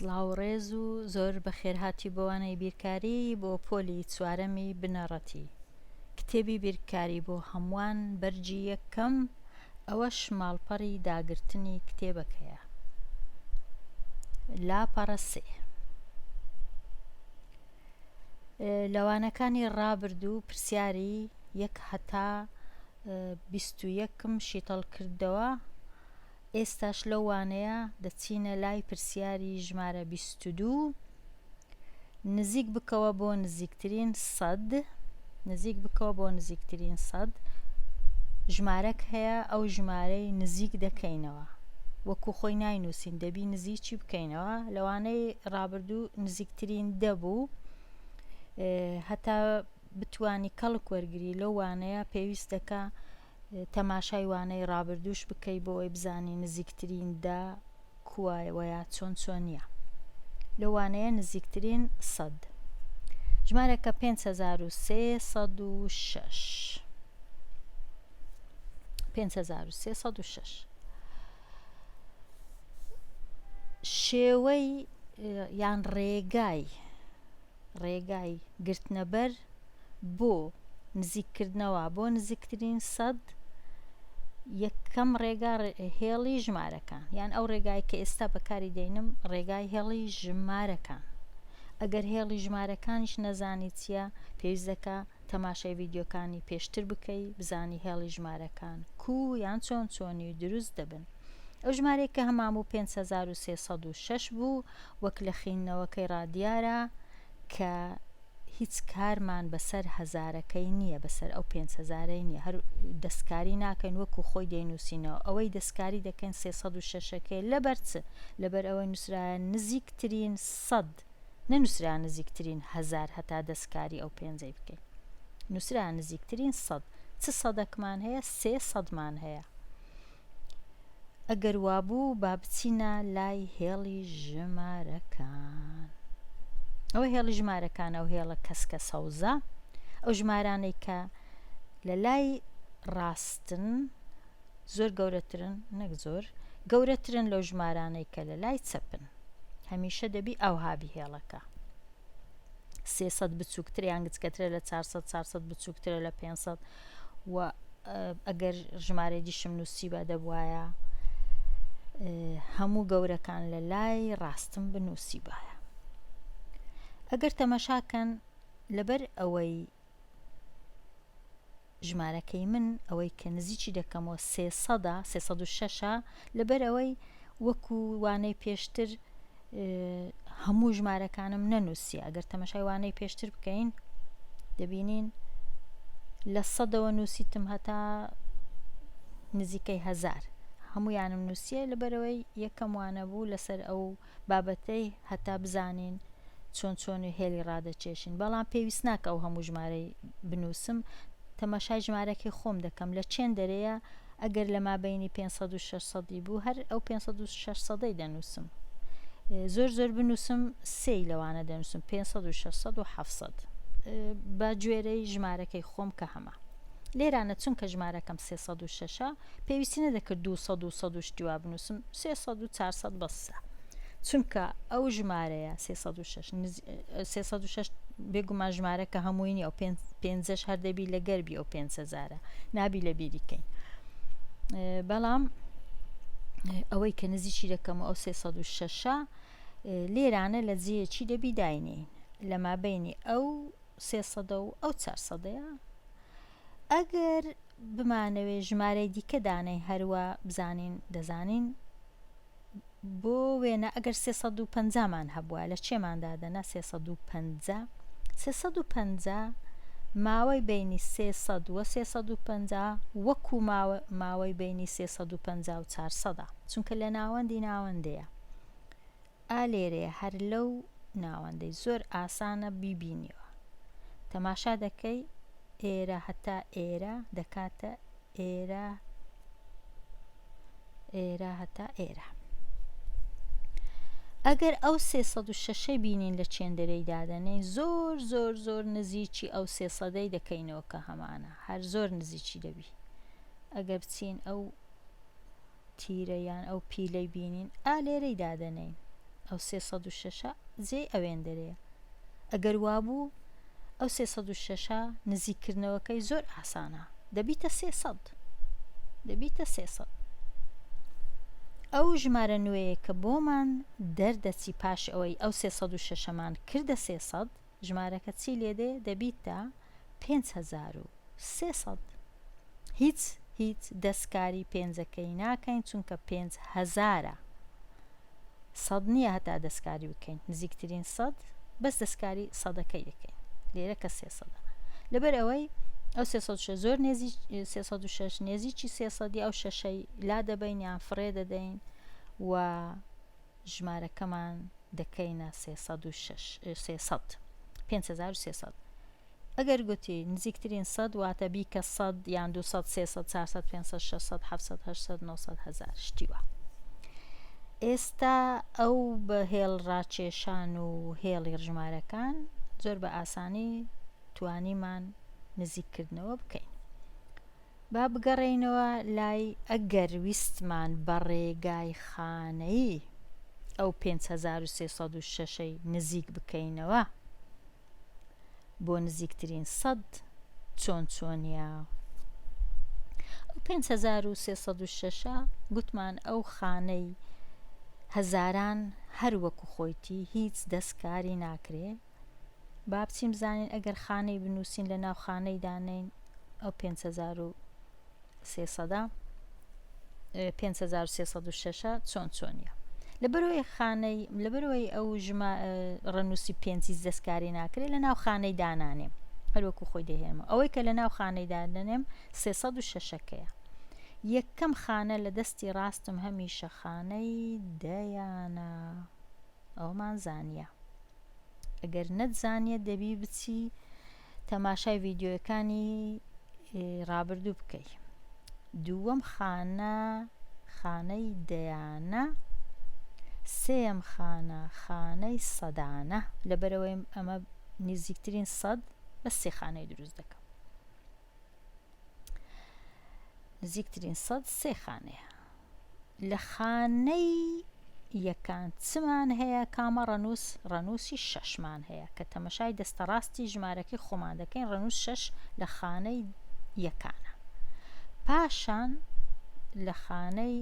سڵاو ڕێز و زۆر بەخێرهاتی بۆوانەی بیرکاری بۆ پۆلی چوارەمی بنەڕەتی کتێبی بیرکاری بۆ هەمووان بەرجی یەکەم ئەوەش ماڵپەڕی داگرتنی کتێبەکەیە لاپەڕە سێ لەوانەکانی ڕابردوو پرسیاری 1 هەتا 21 شیتەڵ کردەوە ئێستاش لەوانەیە دەچینە لای پرسیاری ژمارە 22 نزیک بکەوە بۆ نزیکترین سەد ژمارەک هەیە ئەو ژمارەی نزیک دەکەینەوە وەکو خۆی ناینووسین دەبی نزیکی بکەینەوە لەوانەی ڕابردوو نزیکترین دەبوو هەتا بتوانی کەڵک وەرگری لەو وانەیە پێویست دەکا تەماشای وانەی ڕابردووش بکەی بۆ ئەوی بزانی نزیکترین دا کووایە چۆن چۆنیە لەوانەیە نزیکترین سەد ژمارەکە 5306 شێوەی یان ڕێگای گرتنەبەر بۆ نزیککردنەوە بۆ نزیکترین سەد یەکەم ڕێگا هێڵی ژمارەکان یان ئەو ڕێگای کە ئێستا بەکاری دێنم ڕێگای هێڵی ژمارەکان ئەگەر هێڵی ژمارەکانیش نەزانی چییە پێویست دەکا تەماشای ڤیدیۆکانی پێشتر بکەی بزانی هێڵی ژمارەکان یان چۆن چۆنی و دروست دەبن ئەو ژمارەی کە هەماموو 5306 بوو وەک لە خوێندنەوەکەی ڕادیارە کە هیچ کارمان بەسەر هەزارەکەی نییە بەسەر ئەو 5,000ی نییە هەر دەستکاری ناکەین وەکو خۆی دەینووسینەوە ئەوەی دەستکاری دەکەین 306ەکەی لەبەر لەبەر ئەوەی نووسرایە نزیکترین سەد نەنووسرا نزیکترین هەزار هەتا دەستکاری ئەو پێنجەی بکەین نووسرا نزیکترین سەد چ سەدەکمان هەیە 300مان هەیە ئەگەر وابوو با بچینە لای هێڵی ژمارەکان ئەوە هێڵی ژمارەکان ئەو هێڵە کەسکە سەوزە ئەو ژمارانەی کە لە لای ڕاستن زۆر گەورەترن نەک زۆر گەورەترن لەو ژمارانەی کە لە لای چەپن هەمیشە دەبی ئەو هابی هێڵەکە 300 بچووکتر یان گچکەترە لە 400 400 بچووکترە لە 500 و ئەگەر ژمارە دیشم نووسیبە دەبوایە هەموو گەورەکان لە لای ڕاستم بنووسیبایە ئەگەر تەماشاکەن لەبەر ئەوەی ژمارەکەی من ئەوەی کە نزیکی دەکەمەوە 306 لەبەر ئەوەی وەکو وانەی پێشتر هەموو ژمارەکانم نەنووسیە ئەگەر تەماشای وانەی پێشتر بکەین دەبینین لە سەدەوە نووسیتم هەتا نزیکەی هەزار هەموویانم نووسیە لەبەرەوەی یەکەم وانە بوو لەسەر ئەو بابەتەی هەتا بزانین چۆن چۆنی هێلی ڕادەچێشین بەڵام پێویست ناکە ئەو هەموو ژمارەی بنووسم تەماشای ژمارەکەی خۆم دەکەم لە چێن دەرەیە ئەگەر لە مابینی 500 بوو هەر ئەو 500 دەنووسم زۆر بنووسم سێی لەوانە دەنووسم 500 و 700 بە گوێرەی ژمارەکەی خۆم کە هەمە لێرانە چونکە ژمارەکەم 306 پێویستی نەدەکرد 200 شتیوا بنووسم 300 و 400 بەسە چونکە ئەو ژمارەیە 306 بێگومان ژمارەکە هەمووی ئەو 5 هەر دەبی لە گەربی ئەو 5,000 نابی لە بیریکەین بەڵام ئەوەی کە نزیکی دەکەم ئەو 306 لێرانە لە جێیەکی دەبی داینین لە مابینی ئەو 300 و ئەو 400ەیە ئەگەر بمانەوێ ژمارەی دیکە دانەی هەروە بزانین دەزانین بۆ وێنە ئەگەر 350مان هەبووە لە چێماندا دەنا 350 ماوەی بینی 300 و 350 وەکو ماوەی بینی 350 و 400 چونکە لە ناوەندەیە ئالێرەیە هەر لەو ناوەندەی زۆر ئاسانە بیبینیەوە تەماشا دەکەی ئێرە هەتا ئێرە دەکاتە ئێرە هەتا ئێرە ئەگەر ئەو 306 بینین لە چێندەرەی دادەنەی زۆر نزیکی ئەو 300 دەکەینەوە کە هەمانە هەر زۆر نزیکی دەبی ئەگەر بچین ئەو تیرەیان ئەو پیلەی بینین ئالێرەی دادەنەین ئەو 306 جێ ئەوێندەرەیە. ئەگەر وابوو ئەو 306 نزیکردنەوەکەی زۆر ئاسانە، دەبیتە 300 دەبیتە 300. ئەو ژمارە نوێیە کە بۆمان دەردەچی پاش ئەوەی ئەو 306مان کردە 300 ژمارەکە چی لێدێ دەبیتە 5300. هیچ دەستکاری پێنجەکەی ناکەین چونکە 5000 سەد نییە هەتا دەستکاری بکەین، نزیکترین سەد بەس دەستکاری سەدەکەی دەکەین، لێرە کە 300 لەبەر ئەوەی ئەو 306 زۆر نێزی 306 نێزیکی 300 ئەو شەشەی لا دەبین یان فڕێ دەدەین و ژمارەکەمان دەکەینە 5300. ئەگەر گوتی نزیکترین سەد واتە بیکە 100 یان 200 300 400 500 600 700 800 900 1000 شتیوە. ئێستا ئەو بە هێڵ ڕاکێشان و هێڵی ژمارەکان زۆر بە ئاسانی توانیمان نزیککردنەوە بکەین. با بگەڕێینەوە لای ئەگەر ویستمان بە ڕێگای خانەیی ئەو 5306 نزیک بکەینەوە بۆ نزیکترین سەد چۆنیە. ئەو 5306 گوتمان ئەو خانەی هەزاران هەر وەکو خۆیتی هیچ دەستکاری ناکرێ. با بچیم بزانین ئەگەر خانەی بنووسین لە ناو خانەی دانین ئەو 5306 چۆنیە. لەبەرەوەی ئەو ڕەنووسی پێنجی دەستکاری ناکرێت لە ناو خانەی دانانێم هەروەکو خۆی دەهێنمە. ئەوەی کە لە ناو خانەی دانێم 306ەکەیە. یەکەم خانە لە دەستی ڕاستم هەمیشە خانەی دەیانە. ئەومان زانیە. ئەگەر نەتزانیە دەبی بچی تەماشای ڤیدیۆەکانی ڕابردوو بکەی. دووەم خانەی دەیانە. سێم خانەی سەدانە. لەبەرەوەی ئەمە نزیکترین سەد بە سێ خانەی دروست دەکەم. نزیکترین سەد سێ خانەیە. لە خانەی یەکان چمان هەیە؟ کامە ڕەنووسی 6مان هەیە کە تەمەشای دەستە ڕاستی ژمارەکەی خۆمان دەکەین. ڕەنووس 6 لە خانەی یەکانە. پاشان لە خانەی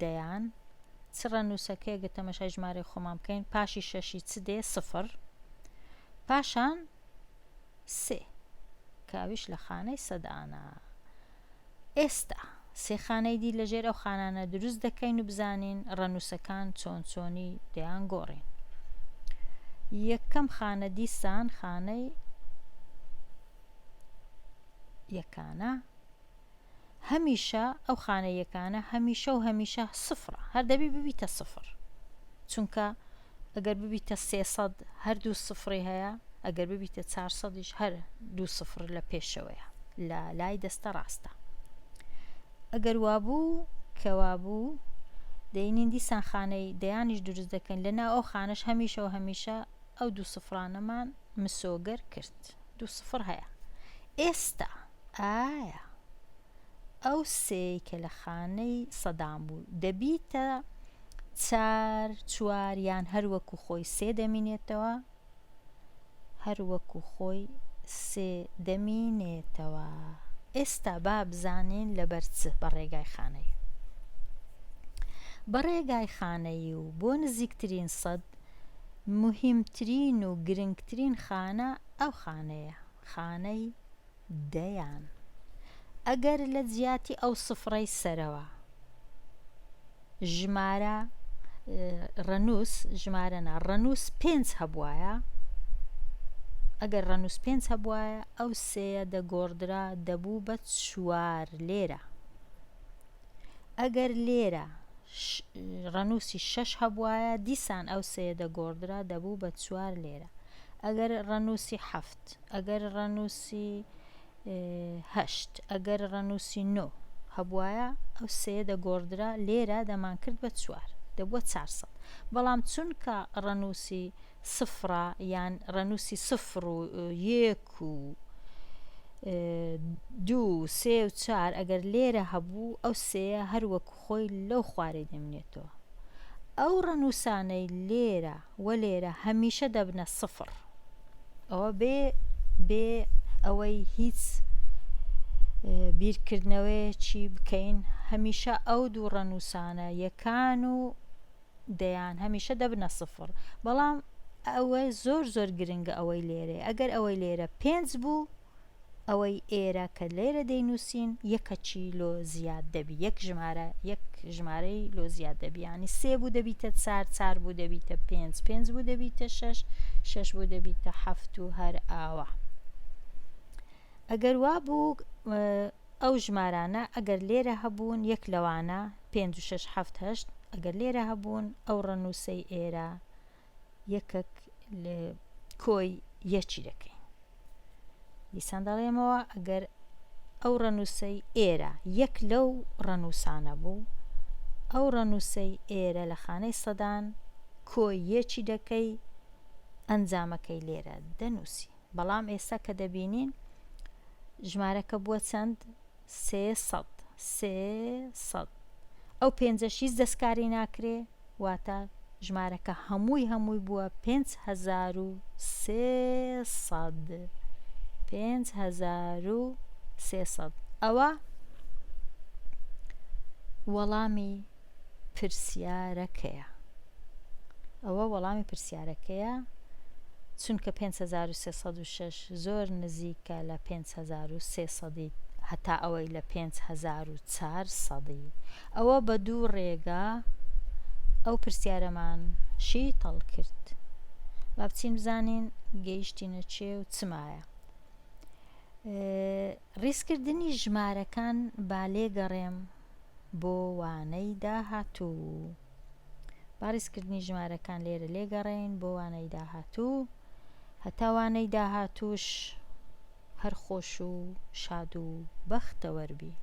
دەیان چ ڕەنووسەکەی گە تەمەشای ژمارەی خۆمان بکەین پاشی 6 چ دێ؟ 0. پاشان 3 کاویش لە خانەی سەدانە. ئێستا سێ خانەی دی لەژێر ئەو خانانە دروست دەکەین و بزانین ڕەنووسەکان چۆنی دەیان گۆڕین. یەکەم خانە دیسان خانەی یەکانە. هەمیشە ئەو خانە یەکانە هەمیشە سفرە، هەر دەبی ببیتە 0 چونکە ئەگەر ببیتە 300 هەردوو سفری هەیە، ئەگەر ببیتە 400 هەر 2 سفر لە پێشەوەیە لە لای دەستە ڕاستە. ئەگەر وابوو کەوابوو دەینین دیسان خانەی دەیانیش دروست دەکەن لەناو ئەو خانەش هەمیشە ئەو 2 سفرانەمان مسۆگەر کرد. 2 سفر هەیە. ئێستا ئایا ئەو سێی کە لە خانەی سەدان بوو دەبیتە 4 یان هەروەکو خۆی 3 دەمینێتەوە؟ هەروەکو خۆی 3 دەمینێتەوە. ئێستا با بزانین لەبەر چ بە ڕێگای خانەی. بە ڕێگای خانەی و بۆ نزیکترین سەد مهمترین و گرنگترین خانە ئەو خانەیە، خانەی دەیان. ئەگەر لە جیاتی ئەو سفرەی سەرەوە ژمارە ڕەنووس 5 هەبوایە، ئەگەر ڕەنووس 5 هەبوایە ئەو سێە دەگۆڕدرا دەبوو بە 4 لێرە. ئەگەر لێرە ڕەنووسی 6 هەبوایە دیسان ئەو سێە دەگۆڕدرا دەبوو بە 4 لێرە. ئەگەر ڕەنووسی 7 ئەگەر ڕەنووسی 8 ئەگەر ڕەنووسی 9 هەبوایە ئەو سێ دەگۆڕدرا لێرە دەمان کرد بە 4 دەبووە 400. بەڵام چونکە ڕەنووسی سفرە یان ڕەنووسی 0 و 1 و 2 3 و 4 ئەگەر لێرە هەبوو ئەو سێە هەروەکو خۆی لەو خوارەی دەمێنێتەوە. ئەو ڕەنووسانەی لێرە و لێرە هەمیشە دەبنە سفر. ئەوە بێ ئەوەی هیچ بیرکردنەوەیەکی بکەین، هەمیشە ئەو دوو ڕەنووسانە یەکان و دەیان هەمیشە دەبنە سفر. بەڵام ئەوە زۆر گرنگە ئەوەی لێرە، ئەگەر ئەوەی لێرە 5 بوو، ئەوەی ئێرە کە لێرە دەینووسین یەکەچی لۆ زیاد دەبی، یەک ژمارەی لۆ زیاد دەبی، ینی 3 بوو دەبیتە 4 بوو دەبیتە 5 بوو دەبیتە 6 بوو دەبیتە 7 و هەر ئاوا. ئەگەر وا بوو ئەو ژمارانە ئەگەر لێرە هەبوون یەک لەوانە 5 و 6 7 8، ئەگەر لێرە هەبوون ئەو ڕەنووسەی ئێرە یەکەک کۆی یەکی دەکەین. دیسان دەڵێمەوە ئەگەر ئەو ڕەنووسەی ئێرە یەک لەو ڕەنووسانە بوو، ئەو ڕەنووسەی ئێرە لە خانەی سەدان کۆی یەکی دەکەی، ئەنجامەکەی لێرە دەنووسی. بەڵام ئێستا کە دەبینین ژمارەکە بووە چەند؟ 300. ئەو 5 هیچ دەستکاری ناکرێ، واتە ژمارەکە هەمووی بووە 5300. 5300. ئەوە وەڵامی پرسیارەکەیە. چونکە 5306 زۆر نزیکە لە 5300 هەتا ئەوەی لە 5400. ئەوە بە دوو ڕێگە ئەو پرسیارەمانشی تەڵ کرد. با بچین بزانین گەیشتینە چێ و چمایە. ڕیزکردنی ژمارەکان با لێگەڕێم بۆ وانەی داهاتوو. با ڕیزکردنی ژمارەکان لێرە لێگەڕێین بۆ وانەی داهاتوو، هەتا وانەی داهاتووش هەر خۆش و شاد و بەختەوەربی.